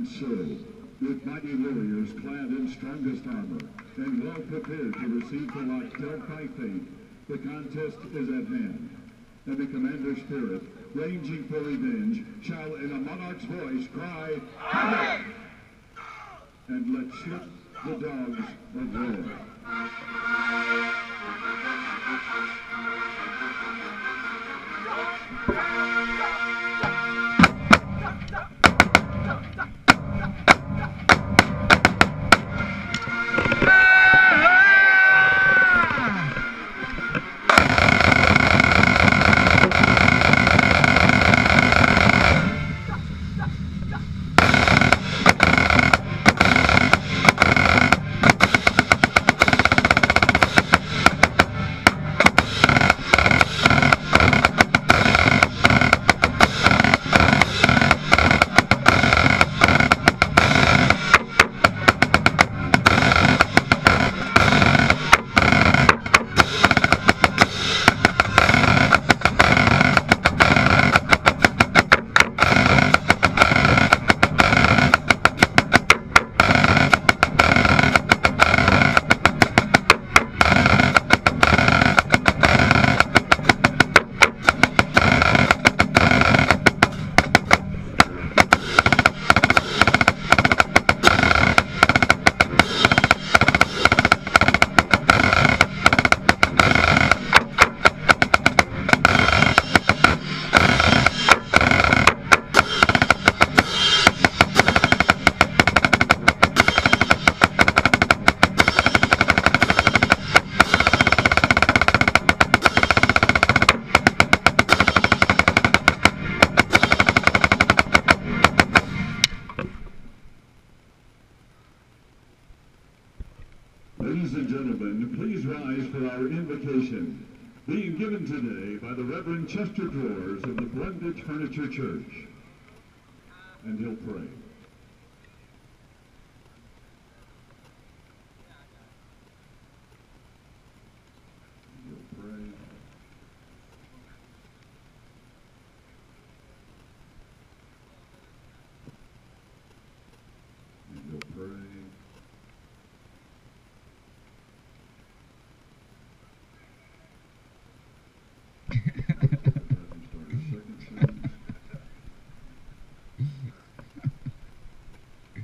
And so, with mighty warriors clad in strongest armor and well prepared to receive the lot dealt by fate, the contest is at hand. And the commander spirit, ranging for revenge, shall in a monarch's voice cry, "Havoc!" And let slip the dogs of war. Ladies and gentlemen, please rise for our invocation, being given today by the Reverend Chester Drawers of the Blended Furniture Church. And he'll pray. He'll pray. And he'll pray.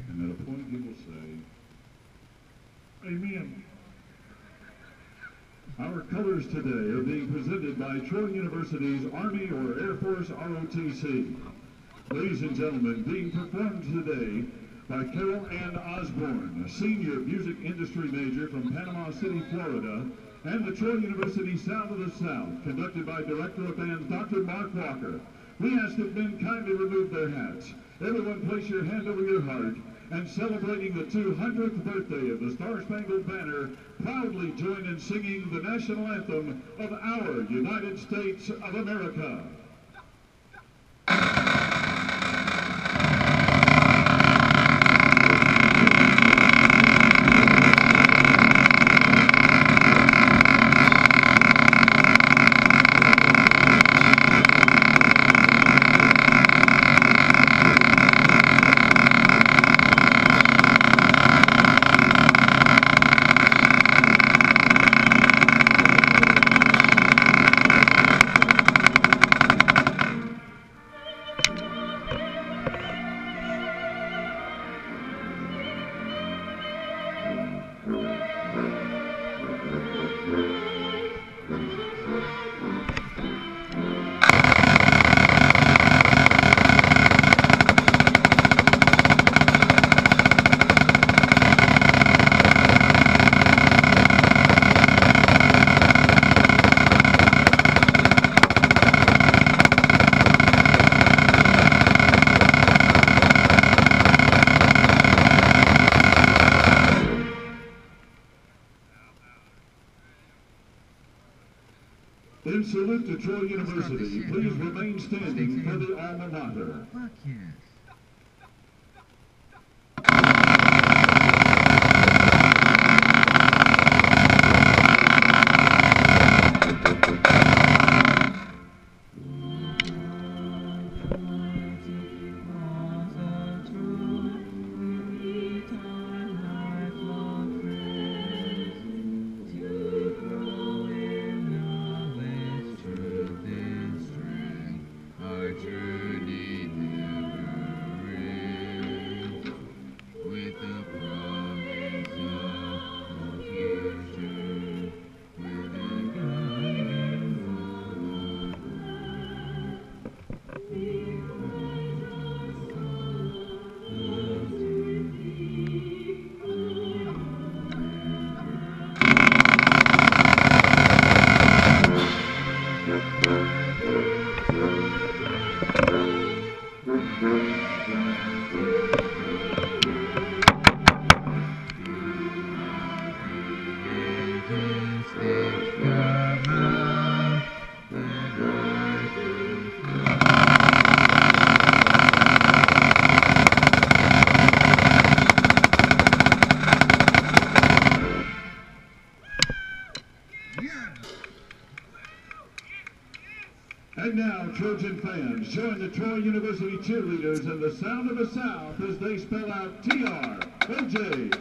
And at a point he will say, Amen. Our colors today are being presented by Troy University's Army or Air Force ROTC. Ladies and gentlemen, being performed today by Carol Ann Osborne, a senior music industry major from Panama City, Florida, and the Troy University Sound of the South, conducted by Director of Band Dr. Mark Walker. We ask that men kindly remove their hats. Everyone place your hand over your heart, and celebrating the 200th birthday of the Star-Spangled Banner, proudly join in singing the national anthem of our United States of America. In salute to Troy University, please remain standing for the alma mater. Fuck yes. fans, join the Troy University cheerleaders in the sound of the South as they spell out TROJANS.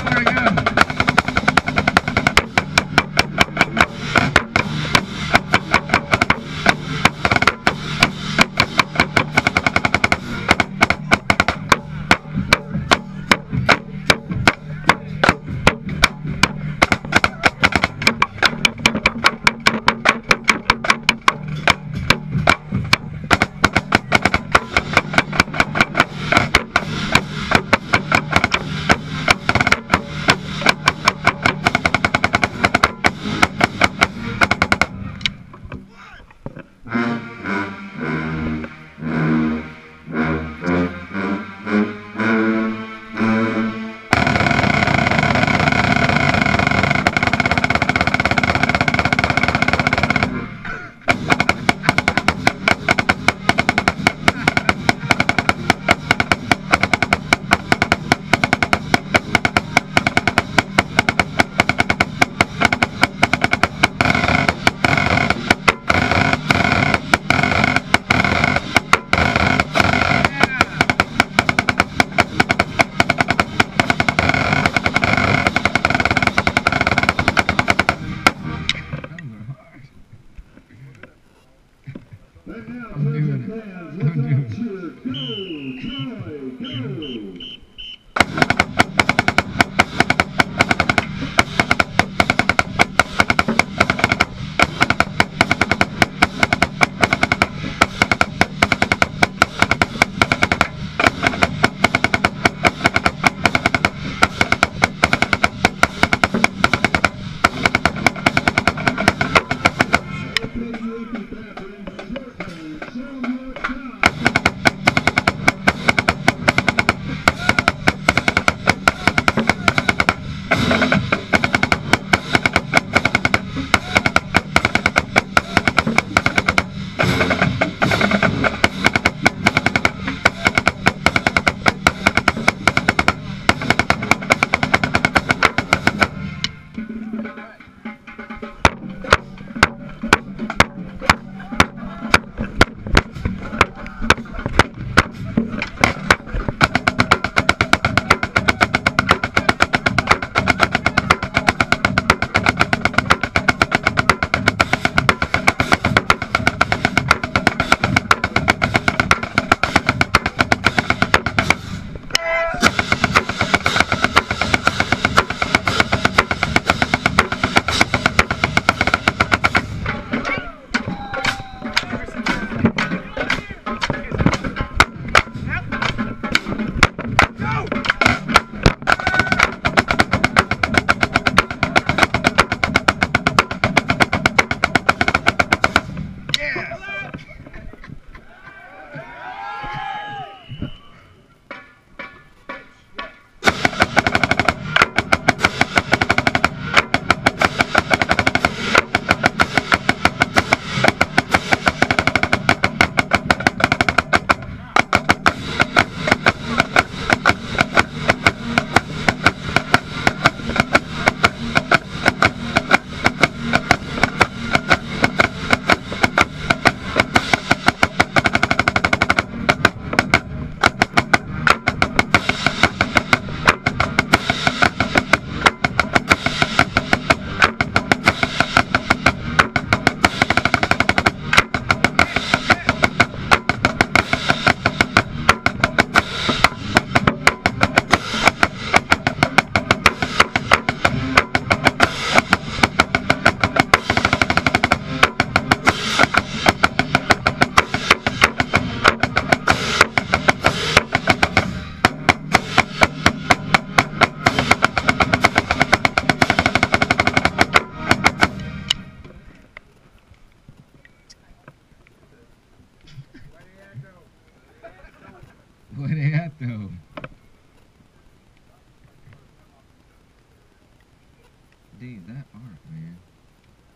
There we go.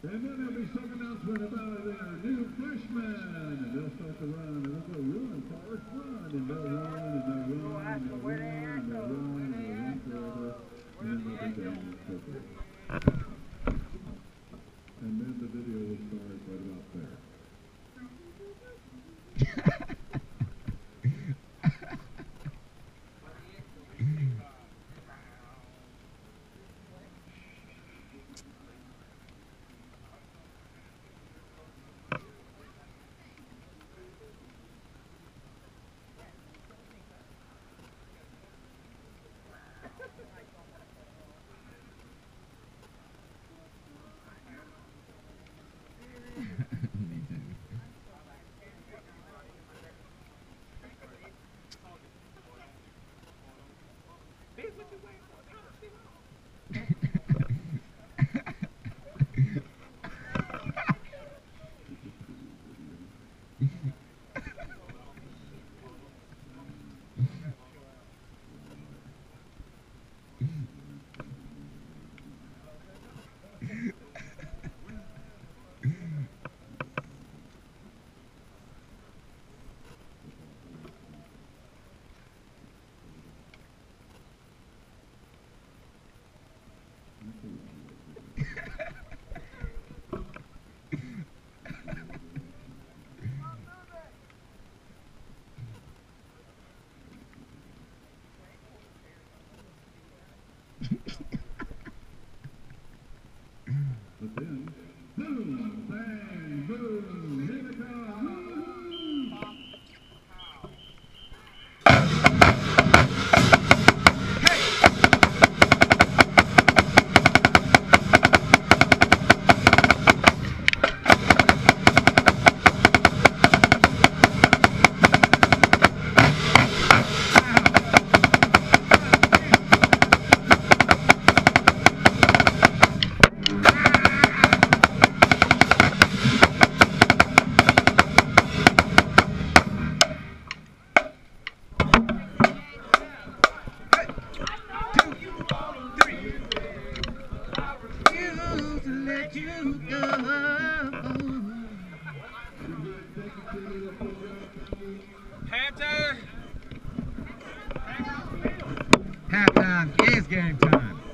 And then there'll be some announcement about their new freshmen. And they'll start to run. And they'll go run, Forrest, run. And they'll run, and they'll run, and they'll run, and they'll run, and they'll run forever. And then they'll be down quickly. And then the video will start right about there. But then, boom, bang, boom, here they come. Halftime is game time.